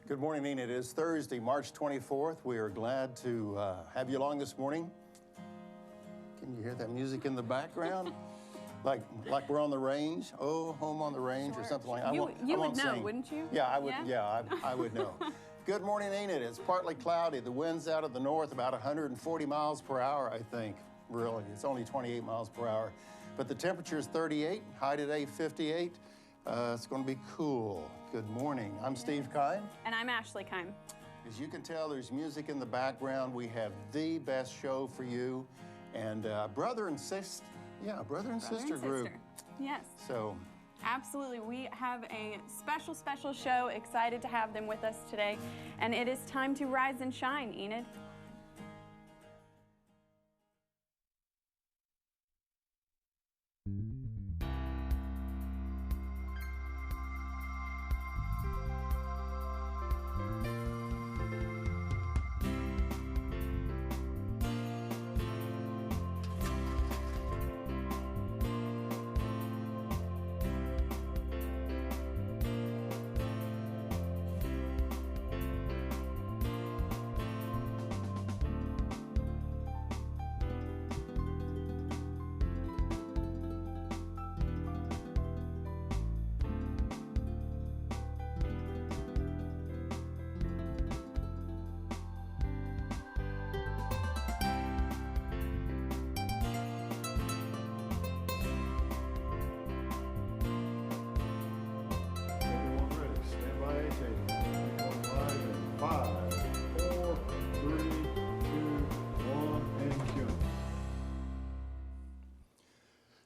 Good morning, Enid. It is Thursday, March 24th. We are glad to have you along this morning. Can you hear that music in the background? like we're on the range. Oh, home on the range, or something like that. You would know, sing. wouldn't you? Yeah, I would. Yeah, I would know. Good morning, Enid. It's partly cloudy. The wind's out of the north, about 140 miles per hour, I think. Really, it's only 28 miles per hour. But the temperature is 38. High today, 58. It's going to be cool. Good morning. I'm Steve Keim. And I'm Ashley Keim. As you can tell, there's music in the background. We have the best show for you. And brother and sister group. Yes. So. Absolutely. We have a special show. Excited to have them with us today. And it is time to rise and shine, Enid.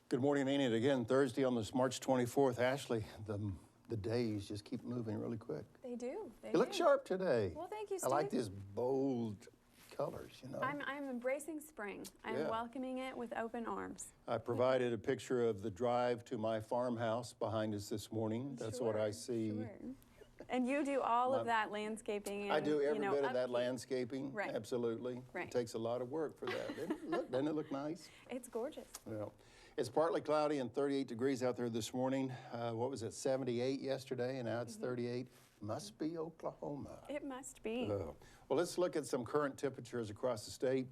Good morning, Enid. Again, Thursday on this March 24th. Ashley, the days just keep moving really quick. They do. You look sharp today. Well, thank you, Steve. I like these bold colors, you know. I'm embracing spring. I'm welcoming it with open arms. I provided a picture of the drive to my farmhouse behind us this morning. That's what I see. Sure. And you do all of that landscaping. And, I do every bit of that upkeep. Landscaping. Right. Absolutely. Right. It takes a lot of work for that. Doesn't it look nice? It's gorgeous. Well, it's partly cloudy and 38 degrees out there this morning. What was it, 78 yesterday, and now it's 38. Must be Oklahoma. It must be. Well, let's look at some current temperatures across the state.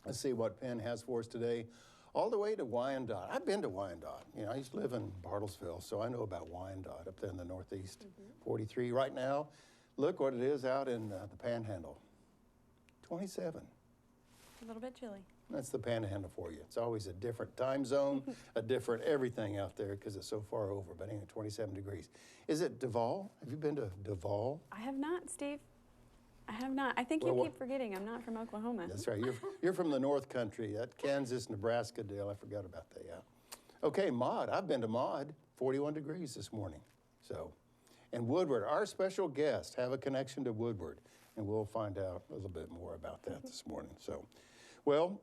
Let's see what Penn has for us today. All the way to Wyandotte. I've been to Wyandotte. You know, I used to live in Bartlesville, so I know about Wyandotte up there in the northeast. 43 right now. Look what it is out in the Panhandle. 27. A little bit chilly. That's the Panhandle for you. It's always a different time zone, a different everything out there because it's so far over. But anyway, 27 degrees. Is it Duval? Have you been to Duval? I have not, Steve. I have not. I think you keep forgetting I'm not from Oklahoma. That's right. You're from the North Country. That Kansas, Nebraska deal. I forgot about that, yeah. Okay, Maud. I've been to Maud. 41 degrees this morning. So, and Woodward, our special guest, have a connection to Woodward. And we'll find out a little bit more about that this morning. So, well,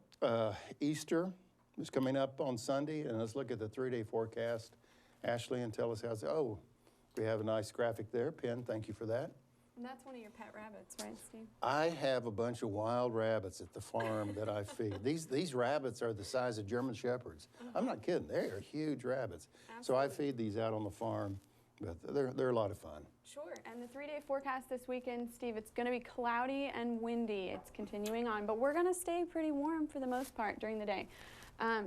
Easter is coming up on Sunday, and let's look at the 3-day forecast. Ashley, and tell us how's it. Oh, we have a nice graphic there. Penn, thank you for that. And that's one of your pet rabbits, right, Steve? I have a bunch of wild rabbits at the farm that I feed. These rabbits are the size of German Shepherds. I'm not kidding. They are huge rabbits. Absolutely. So I feed these out on the farm, but they're a lot of fun. Sure, and the 3-day forecast this weekend, Steve, it's going to be cloudy and windy. It's continuing on, but we're going to stay pretty warm for the most part during the day.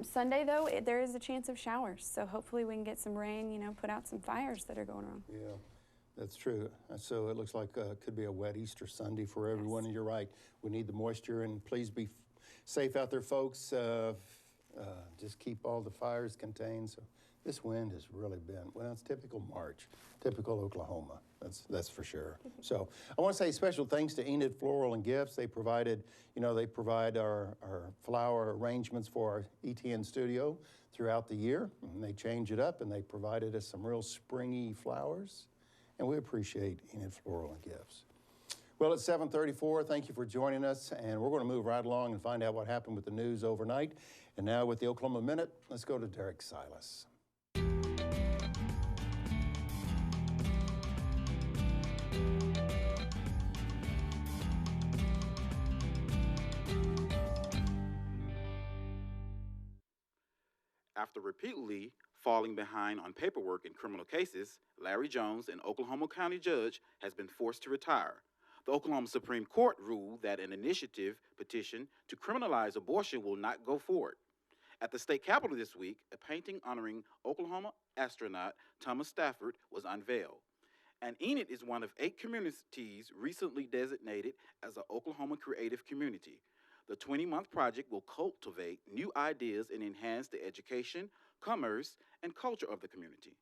Sunday, though, there is a chance of showers, so hopefully we can get some rain, you know, put out some fires that are going on. Yeah, that's true. So it looks like it could be a wet Easter Sunday for everyone, and you're right. We need the moisture, and please be safe out there, folks. Just keep all the fires contained. So this wind has really been, well, it's typical March, typical Oklahoma. That's for sure. So I want to say special thanks to Enid Floral and Gifts. They provided, they provide our flower arrangements for our ETN studio throughout the year. And they change it up, and they provided us some real springy flowers. And we appreciate Enid Floral and Gifts. Well, it's 7:34. Thank you for joining us. And we're going to move right along and find out what happened with the news overnight. And now with the Oklahoma Minute, let's go to Derrick Silas. After repeatedly Falling behind on paperwork in criminal cases, Larry Jones, an Oklahoma County judge, has been forced to retire. The Oklahoma Supreme Court ruled that an initiative petition to criminalize abortion will not go forward. At the state capitol this week, a painting honoring Oklahoma astronaut Thomas Stafford was unveiled. And Enid is one of 8 communities recently designated as an Oklahoma creative community. The 20-month project will cultivate new ideas and enhance the education, commerce, and culture of the community.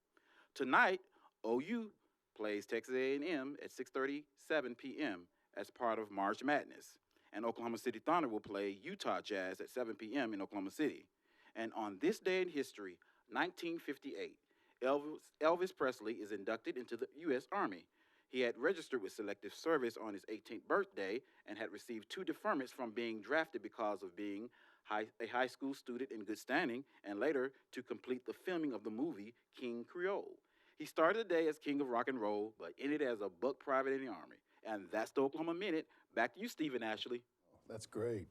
Tonight, OU plays Texas A&M at 6:37 p.m. as part of March Madness. And Oklahoma City Thunder will play Utah Jazz at 7 p.m. in Oklahoma City. And on this day in history, 1958, Elvis Presley is inducted into the U.S. Army. He had registered with Selective Service on his 18th birthday and had received 2 deferments from being drafted because of being a high school student in good standing, and later to complete the filming of the movie King Creole. He started the day as King of Rock and Roll, but ended as a buck private in the Army. And that's the Oklahoma Minute. Back to you, Steve and Ashley. That's great.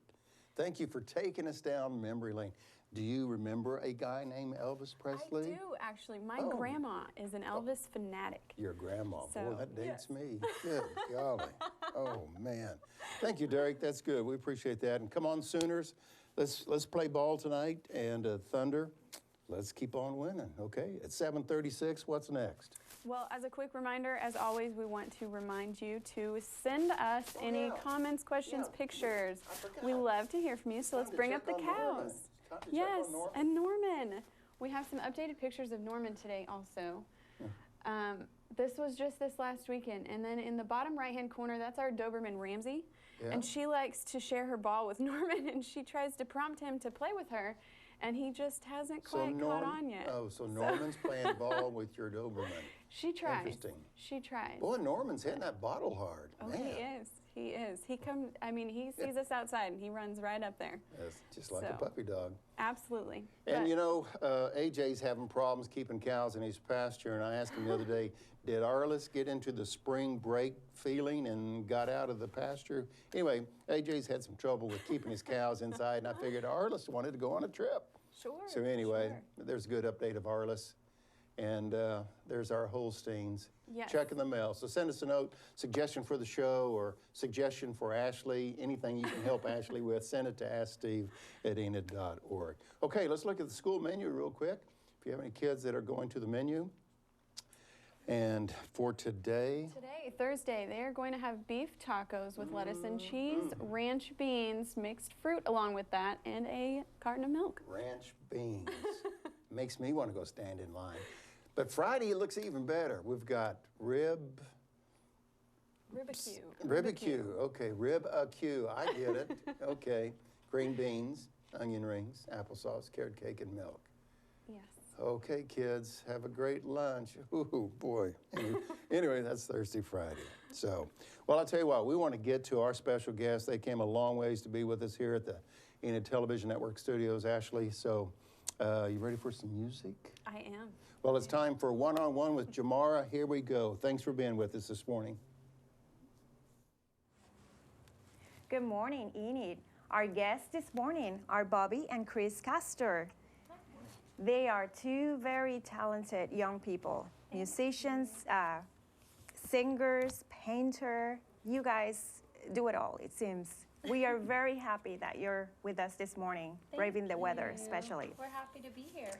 Thank you for taking us down memory lane. Do you remember a guy named Elvis Presley? I do, actually. My grandma is an Elvis fanatic. Your grandma. So, Boy, that dates yes. me. Good golly. Oh, man. Thank you, Derrick. That's good. We appreciate that. And come on, Sooners. Let's play ball tonight. And Thunder, let's keep on winning, okay? At 7:36, what's next? Well, as a quick reminder, as always, we want to remind you to send us any comments, questions, pictures. We love to hear from you, so let's bring up the cows. Yes, and Norman. We have some updated pictures of Norman today also. This was just this last weekend. And then in the bottom right-hand corner, that's our Doberman Ramsey. Yeah. And she likes to share her ball with Norman, and she tries to prompt him to play with her, and he just hasn't quite caught on yet. Oh, so Norman's playing ball with your Doberman. She tries. Interesting. She tries. Boy, Norman's hitting that bottle hard. Oh, man. he is. He is. He sees us outside, and he runs right up there. That's just like a puppy dog. Absolutely. And you know, AJ's having problems keeping cows in his pasture, and I asked him the other day, did Arliss get into the spring break feeling and got out of the pasture? Anyway, AJ's had some trouble with keeping his cows inside, and I figured Arliss wanted to go on a trip. Sure. So anyway, there's a good update of Arliss. And there's our Holsteins. Yes. Check in the mail. So send us a note, suggestion for the show or suggestion for Ashley, anything you can help Ashley with, send it to asksteve@enid.org. Okay, let's look at the school menu real quick. If you have any kids that are going to the menu. And for today, Thursday, they are going to have beef tacos with lettuce and cheese, ranch beans, mixed fruit along with that, and a carton of milk. Ranch beans. Makes me want to go stand in line. But Friday, it looks even better. We've got Ribicue. Okay, rib-a-cue. I get it. Okay. Green beans, onion rings, applesauce, carrot cake, and milk. Yes. Okay, kids, have a great lunch. Ooh, boy. Anyway, that's Thursday, Friday. So, well, I'll tell you what, we want to get to our special guests. They came a long ways to be with us here at the Enid Television Network studios, Ashley. So, you ready for some music? I am. Well, it's time for One-on-One with Jomara. Here we go. Thanks for being with us this morning. Good morning, Enid. Our guests this morning are Bobbi and Chris Castor. They are 2 very talented young people, musicians, singers, painter. You guys do it all, it seems. We are very happy that you're with us this morning, braving the weather especially. We're happy to be here.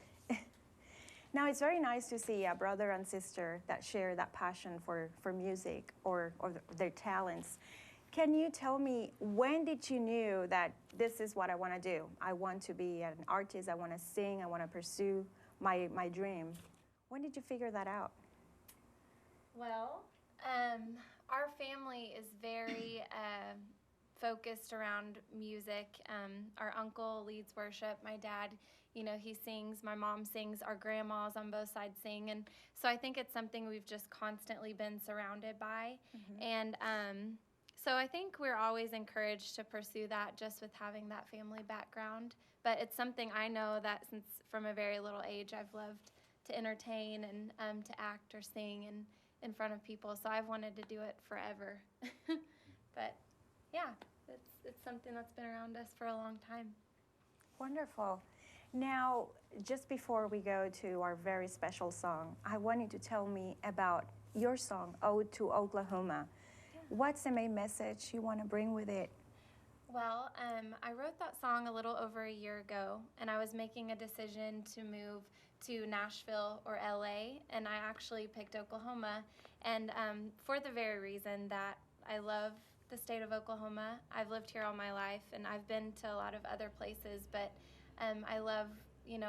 Now, it's very nice to see a brother and sister that share that passion for music or their talents. Can you tell me, when did you knew that this is what I want to do? I want to be an artist, I want to sing, I want to pursue my dream. When did you figure that out? Well, our family is very focused around music. Our uncle leads worship. My dad, he sings. My mom sings. Our grandmas on both sides sing. And so I think it's something we've just constantly been surrounded by. Mm-hmm. And so I think we're always encouraged to pursue that just with having that family background. But it's something I know that since from a very little age I've loved to entertain and to act or sing and in front of people. So I've wanted to do it forever. But yeah, it's something that's been around us for a long time. Wonderful. Now, just before we go to our very special song, I want you to tell me about your song, Ode to Oklahoma. What's the main message you want to bring with it? Well, I wrote that song a little over a year ago, and I was making a decision to move to Nashville or LA, and I actually picked Oklahoma, and for the very reason that I love the state of Oklahoma. I've lived here all my life, and I've been to a lot of other places, but I love,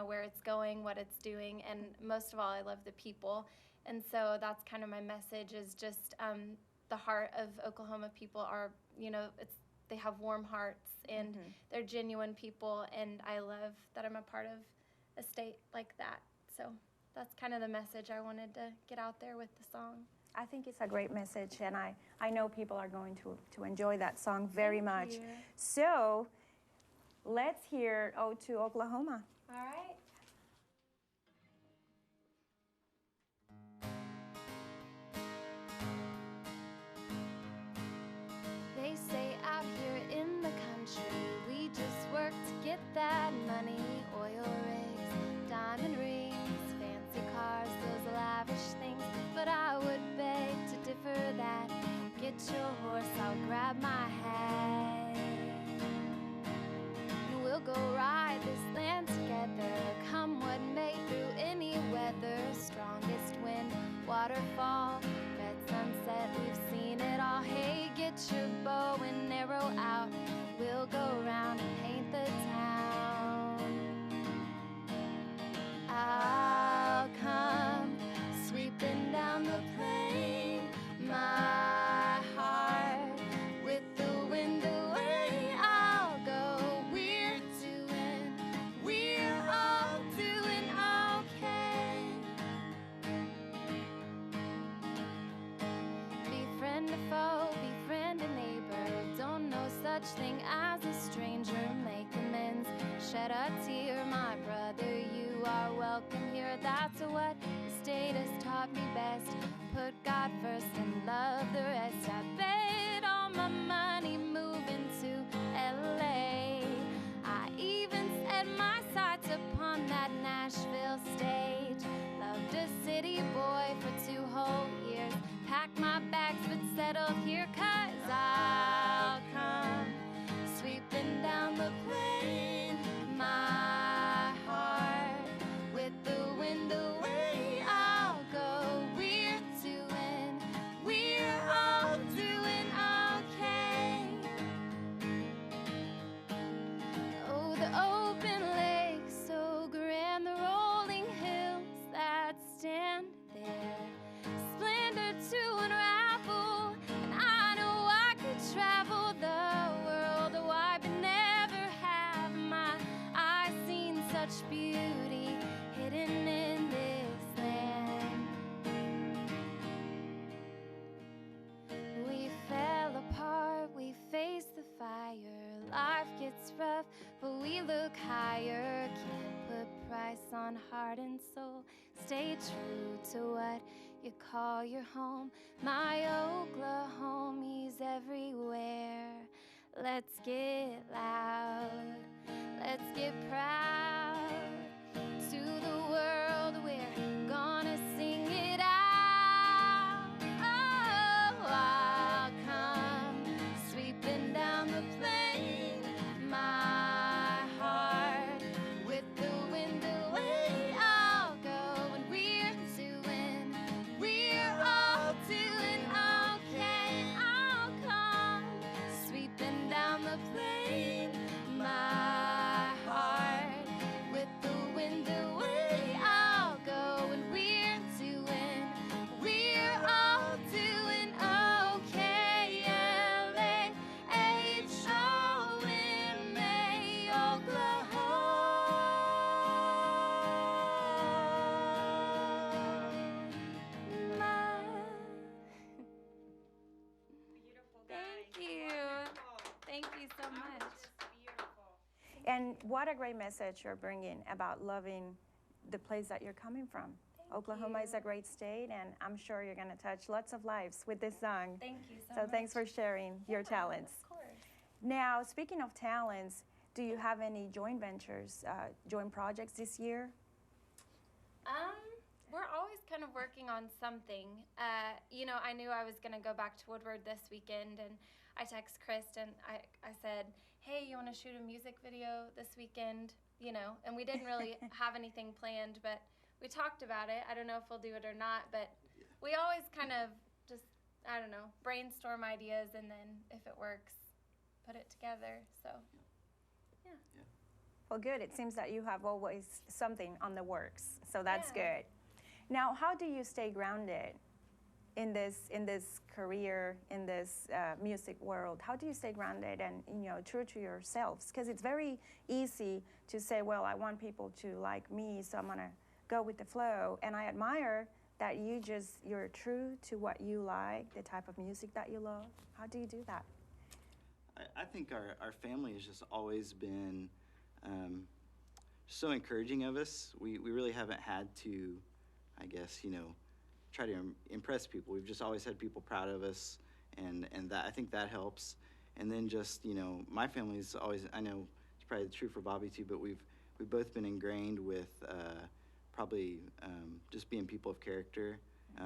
where it's going, what it's doing, and most of all, I love the people. And so that's kind of my message, is just the heart of Oklahoma people are, they have warm hearts, and they're genuine people, and I love that I'm a part of a state like that. So that's kind of the message I wanted to get out there with the song. I think it's a great message, and I know people are going to enjoy that song very much. you. So let's hear Ode to Oklahoma. All right. They say out here in the country, we just work to get that money. Oil rigs, diamond rings, fancy cars, those lavish things. But I would beg to differ that. Get your horse, I'll grab my hat. And we'll go ride this land together, come what may, through any weather. Strongest wind, waterfall, red sunset, we've seen it all. Hey, get your bow and arrow out, we'll go round and paint the town. I'll come sweeping down the plain, my heart with the wind away. I'll go, we're all doing okay. Befriend a foe, befriend a neighbor, don't know such thing as a stranger. Make amends, shed a tear, my brother, you are welcome here. That's what the state has taught me best. Put God first and love the rest. I bet all my money moving to LA. I even set my sights upon that Nashville stage. Loved a city boy for 2 whole years. Packed my bags but settled here, 'cause I'll come sweeping down the plain, my heart with the wind away. I'll go, we're all doing okay. Oh, the open lake, so grand, the rolling hills that stand there, splendor to unravel. And I know I could travel the world wide, but never have my eyes seen such beauty hidden in this land. We fell apart, we faced the fire. Life gets rough, but we look higher. Can't put price on heart and soul. Stay true to what you call your home. My Oklahomies everywhere. Let's get loud, let's get proud. To the world, we're gonna sing it out. Oh, I'll come sweeping down the plain, my heart with the wind away. I'll go, and we're all doing okay. I'll come sweeping down the plain, my heart with the wind away. I'll go, and we're all doing okay. LAHOMA, Oklahoma. Beautiful, Thank guys. you. Wonderful. Thank you so That was much. just beautiful. And what a great message you're bringing about loving the place that you're coming from. Oklahoma is a great state, and I'm sure you're going to touch lots of lives with this song. Thank you so So much. thanks for sharing your talents. Of course. Now, speaking of talents, do you have any joint ventures, joint projects this year? We're always kind of working on something. You know, I knew I was going to go back to Woodward this weekend, and I text Chris and I said, hey, you want to shoot a music video this weekend? You know, and we didn't really have anything planned, but we talked about it. I don't know if we'll do it or not, but we always kind of just, I don't know, brainstorm ideas, and then if it works, put it together. So, yeah. Well, good. It seems that you have always something on the works, so that's good. Now, how do you stay grounded in this career, in this music world? How do you stay grounded and true to yourselves? Because it's very easy to say, well, I want people to like me, so I'm gonna go with the flow. And I admire that you're true to what you like, the type of music that you love. How do you do that? I think our family has just always been so encouraging of us. We really haven't had to, I guess, try to impress people. We've just always had people proud of us, and that, I think that helps. And then just, my family's always, I know it's probably true for Bobbi too, but we've both been ingrained with probably just being people of character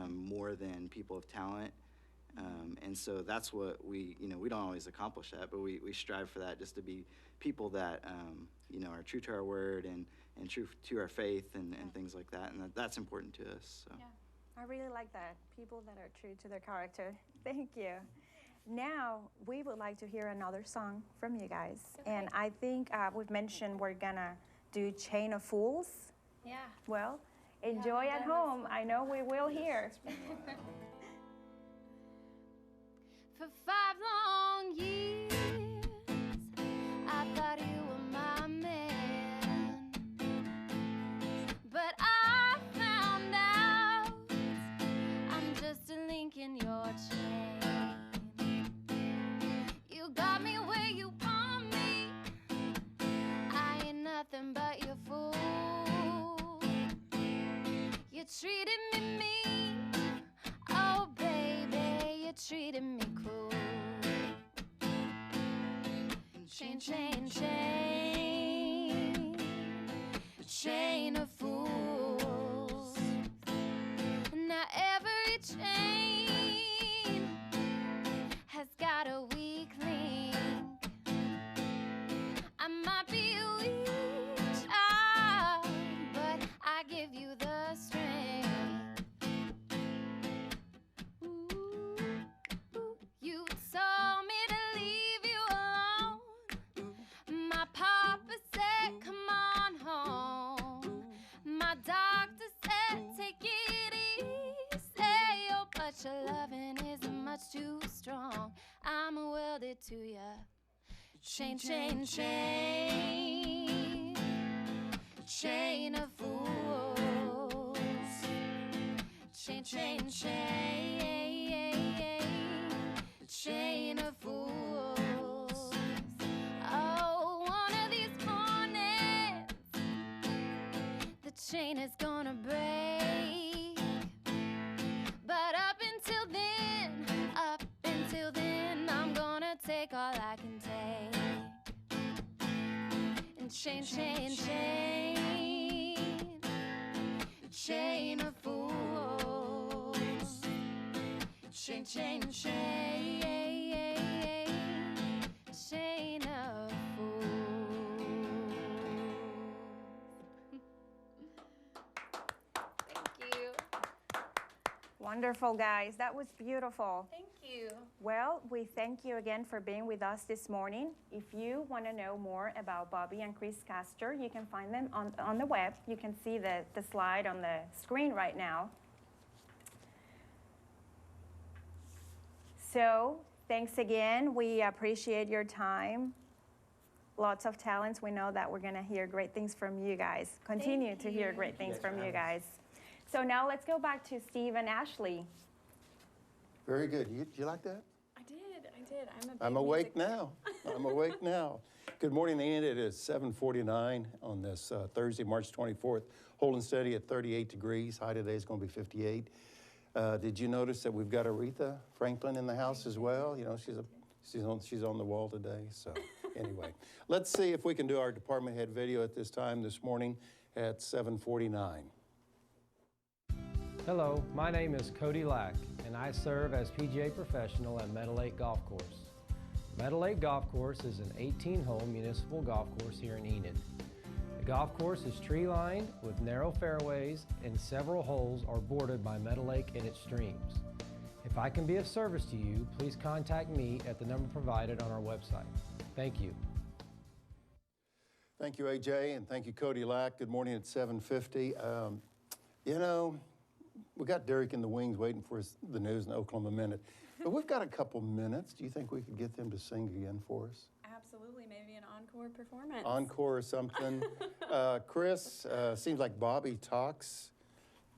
more than people of talent. And so that's what we don't always accomplish that, but we strive for that, just to be people that, are true to our word and true to our faith and things like that. And that's important to us. So. Yeah. I really like that. People that are true to their character. Thank you. Now, we would like to hear another song from you guys. Okay. And I think we've mentioned we're gonna do Chain of Fools. Yeah. Well, enjoy haven't at done home. this I know we will here. For 5 long years, I thought you were my man, but I found out I'm just a link in your chain. You got me where you want me, I ain't nothing but your fool. You treated me mean, oh baby, you treated me cruel. Chain, chain, chain, chain of fools. Now every chain has got a weak link. I might be a weak child, but I give you the strength. You told me to leave you alone. My papa said, come on home. My doctor said, take it easy. Oh, but your loving isn't much too strong. I'm welded to ya. Chain, chain, chain. Chain of fools. Chain, chain, chain. Chain of fools. Oh, one of these mornings, the chain is gonna break. But up until then, I'm gonna take all I can take. And chain, chain, chain. Chain of fools. Chain, chain, chain. Chain of fools. Thank you. Wonderful, guys. That was beautiful. Thank you. Well, we thank you again for being with us this morning. If you want to know more about Bobbi and Chris Castor, you can find them on the web. You can see the slide on the screen right now. So, thanks again. We appreciate your time. Lots of talents. We know that we're going to hear great things from you guys. Continue to hear great things from you guys. So now let's go back to Steve and Ashley. Very good. You like that? I did. I'm awake now. I'm awake now. Good morning, Enid. It is 7:49 on this Thursday, March 24th. Holding steady at 38 degrees. High today is going to be 58. Did you notice that we've got Aretha Franklin in the house as well? You know, she's on the wall today. So Anyway, let's see if we can do our department head video at this time this morning at 7:49. Hello, my name is Cody Lack, and I serve as PGA professional at Meadow Lake Golf Course. Meadow Lake Golf Course is an 18-hole municipal golf course here in Enid. The golf course is tree-lined with narrow fairways, and several holes are bordered by Meadow Lake and its streams. If I can be of service to you, please contact me at the number provided on our website. Thank you. Thank you, AJ, and thank you, Cody Lack. Good morning at 7:50. You know, we got Derrick in the wings waiting for the news in Oklahoma Minute. But we've got a couple minutes. Do you think we could get them to sing again for us? Absolutely, maybe an encore performance. Encore or something. Chris, seems like Bobbi talks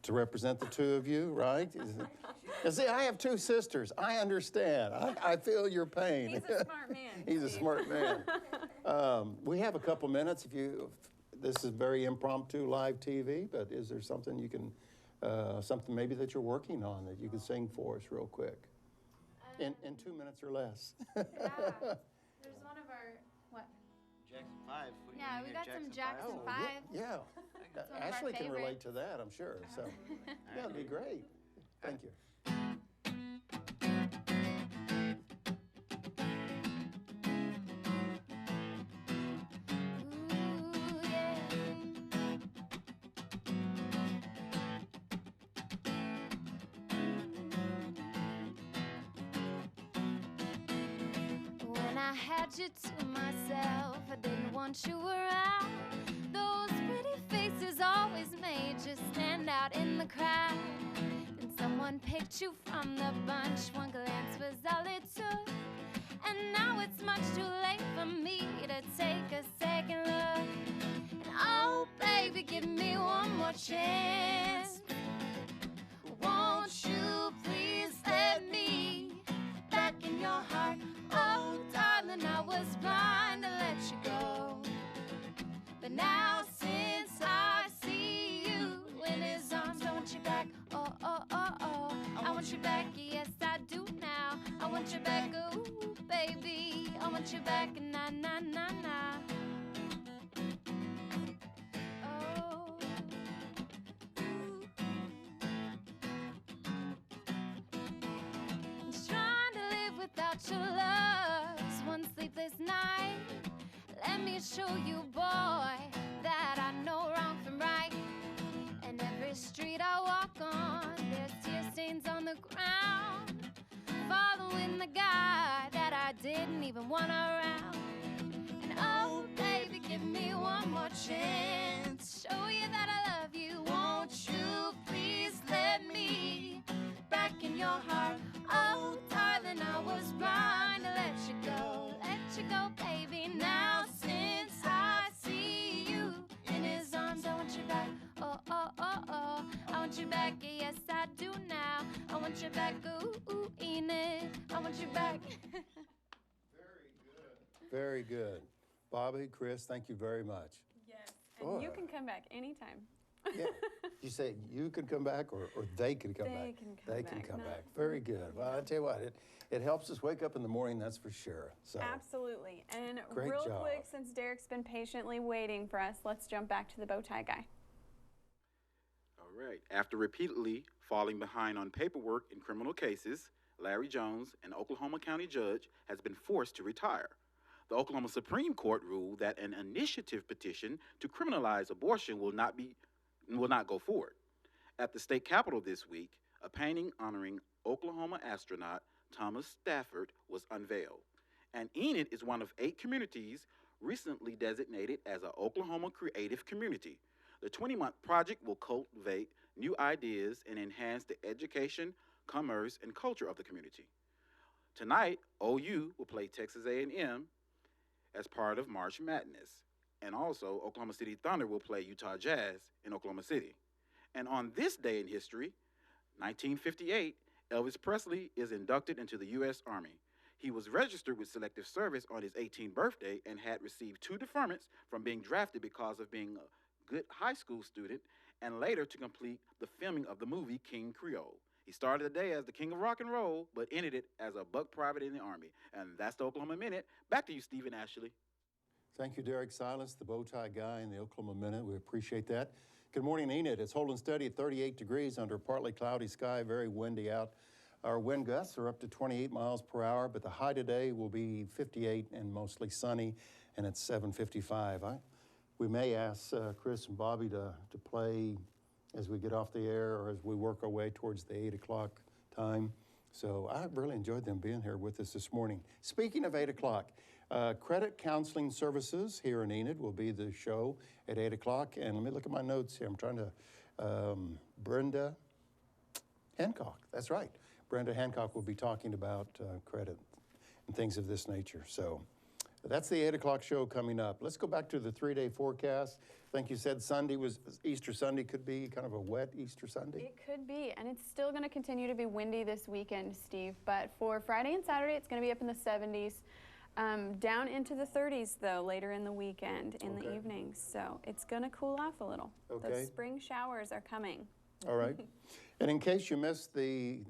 to represent the two of you, right? See, I have two sisters. I understand. I feel your pain. He's a smart man. He's a Steve. smart man. We have a couple minutes. This is very impromptu live TV, but is there something you can, something maybe that you're working on that you could sing for us real quick? In 2 minutes or less. Yeah. There's one of our, what? Jackson 5. What do you Yeah, mean we here, got some Jackson Oh, 5. yeah. It's one of our Ashley can relate favorites. to that, I'm sure. So, yeah, it'd be great. Thank you. Ooh, yeah. When I had you to myself, I didn't want you around. Those pretty faces always made you stand out in the crowd. Then someone picked you from the bunch, one glance was all it took. And now it's much too late for me to take a second look. And oh, baby, give me one more chance. Won't you please let me back in your heart? Oh, darling, I was blind to let you go. But now since I see you in his arms, I want you back. Oh, oh, oh, oh. I want you back, yes, I do now. I want you back, ooh, baby. I want you back, na, na, na, na. Oh, ooh. I'm just trying to live without your love's one sleepless night. Let me show you, boy, that I know wrong from right. And every street I walk on, there's tear stains on the ground, following the guy that I didn't even want around. And oh, baby, give me one more chance, show you that I love you. Won't you please let me back in your heart? Oh, darling, I was blind to let you go, baby. Now since I see you in his arms, I want you back. Oh, oh, oh, oh. I want you back, yes, I do now. I want you back, ooh, ooh, Enid. I want you back. Very good. Bobbi, Chris, thank you very much. Yes, and you Boy. can come back anytime. Yeah. You say you can come back or they can come They back? can come They back, can come no. back. Very good. Well, I tell you what, it helps us wake up in the morning, that's for sure. So, Absolutely. And Great real job. quick, since Derrick's been patiently waiting for us, let's jump back to the bow tie guy. All right. After repeatedly falling behind on paperwork in criminal cases, Larry Jones, an Oklahoma County judge, has been forced to retire. The Oklahoma Supreme Court ruled that an initiative petition to criminalize abortion will not go forward. At the state capitol this week, a painting honoring Oklahoma astronaut Thomas Stafford was unveiled. And Enid is one of 8 communities recently designated as an Oklahoma creative community. The 20-month project will cultivate new ideas and enhance the education, commerce, and culture of the community. Tonight, OU will play Texas A&M as part of March Madness. And also, Oklahoma City Thunder will play Utah Jazz in Oklahoma City. And on this day in history, 1958, Elvis Presley is inducted into the U.S. Army. He was registered with Selective Service on his 18th birthday and had received 2 deferments from being drafted because of being a good high school student and later to complete the filming of the movie King Creole. He started the day as the king of rock and roll, but ended it as a buck private in the Army. And that's the Oklahoma Minute. Back to you, Stephen Ashley. Thank you, Derrick. Silas, the bow tie guy in the Oklahoma Minute. We appreciate that. Good morning, Enid. It's holding steady at 38 degrees under a partly cloudy sky, very windy out. Our wind gusts are up to 28 miles per hour, but the high today will be 58 and mostly sunny, and it's 7:55. We may ask Chris and Bobbi to play as we get off the air or as we work our way towards the 8 o'clock time. So I really enjoyed them being here with us this morning. Speaking of 8 o'clock, Credit Counseling Services here in Enid will be the show at 8 o'clock. And let me look at my notes here. I'm trying to, Brenda Hancock, that's right. Brenda Hancock will be talking about credit and things of this nature. So that's the 8 o'clock show coming up. Let's go back to the 3-day forecast. I think you said Sunday was, Easter Sunday could be kind of a wet Easter Sunday. It could be, and it's still going to continue to be windy this weekend, Steve. But for Friday and Saturday, it's going to be up in the 70s. Down into the 30s, though, later in the weekend, in the evenings. So it's going to cool off a little. Okay. Those spring showers are coming. All right. And in case you missed the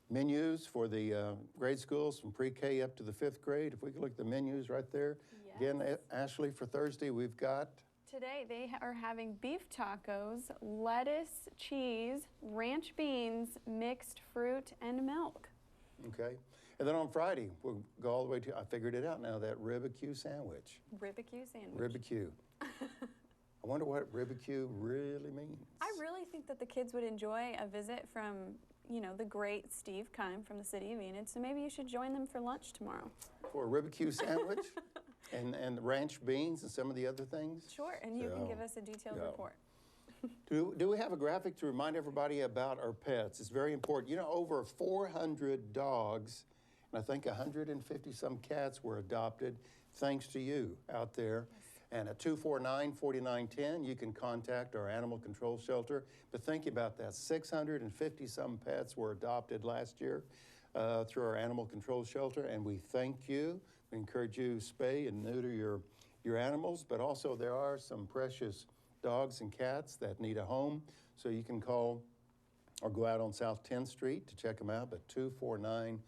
menus for the grade schools from pre-K up to the 5th grade, if we could look at the menus right there. Yes. Again, Ashley, for Thursday, we've got... Today, they are having beef tacos, lettuce, cheese, ranch beans, mixed fruit, and milk. Okay. And then on Friday, we'll go all the way to, I figured it out now, that ribicue sandwich. Ribicue sandwich. Ribicue. I wonder what ribicue really means. I really think that the kids would enjoy a visit from, you know, the great Steve Keim from the city of Enid, so maybe you should join them for lunch tomorrow. For a ribicue sandwich and ranch beans and some of the other things? Sure, and you can give us a detailed report. Do we have a graphic to remind everybody about our pets? It's very important. You know, over 400 dogs and I think 150 some cats were adopted thanks to you out there. And at 249-4910, you can contact our animal control shelter. But think about that, 650 some pets were adopted last year through our animal control shelter, and we thank you. We encourage you to spay and neuter your animals, but also there are some precious dogs and cats that need a home, so you can call or go out on South 10th Street to check them out at 249-4910.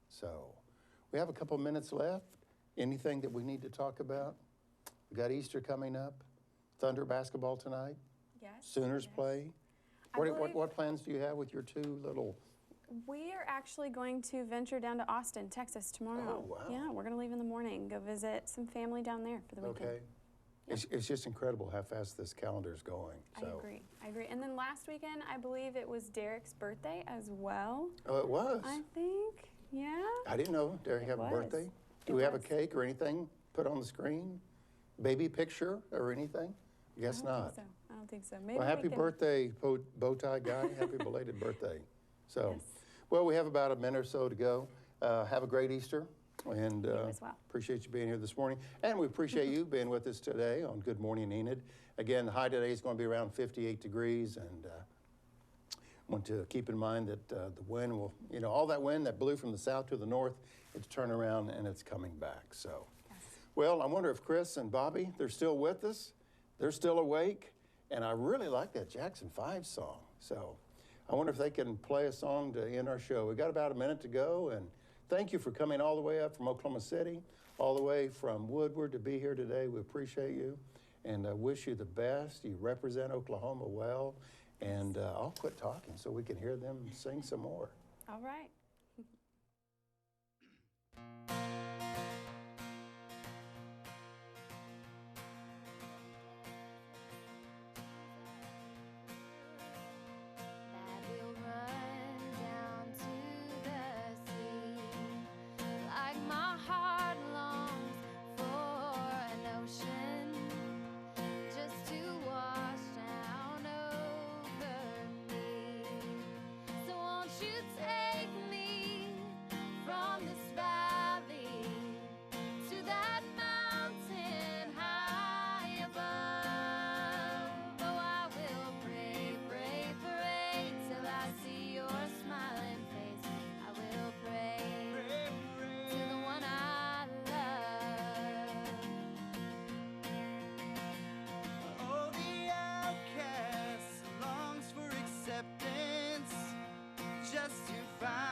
So we have a couple minutes left. Anything that we need to talk about? We got Easter coming up, Thunder basketball tonight, Yes. Sooners yes. play. I believe- What plans do you have with your two little? We are actually going to venture down to Austin, Texas tomorrow. Oh, wow. Yeah, we're going to leave in the morning, go visit some family down there for the weekend. Okay. It's just incredible how fast this calendar is going. So. I agree. And then last weekend, I believe it was Derrick's birthday as well. Oh, it was? I think, yeah. I didn't know Derrick had a was. birthday. Do It we have a was. cake or anything put on the screen? Baby picture or anything? Guess not. I don't think so. Maybe Well, we happy can- birthday, bow tie guy. Happy belated birthday. So, Yes. well, we have about a minute or so to go. Have a great Easter. And You as well. appreciate you being here this morning. And we appreciate you being with us today on Good Morning Enid. Again, the high today is going to be around 58 degrees. And want to keep in mind that the wind will, all that wind that blew from the south to the north, it's turned around and it's coming back. So, well, I wonder if Chris and Bobbi, they're still with us. They're still awake. And I really like that Jackson 5 song. So I wonder if they can play a song to end our show. We got about a minute to go. And thank you for coming all the way up from Oklahoma City, all the way from Woodward to be here today. We appreciate you and wish you the best. You represent Oklahoma well. And I'll quit talking so we can hear them sing some more. All right. That will run down to the sea, like my heart longs for an ocean, just to wash down over me. So won't you take me from this valley find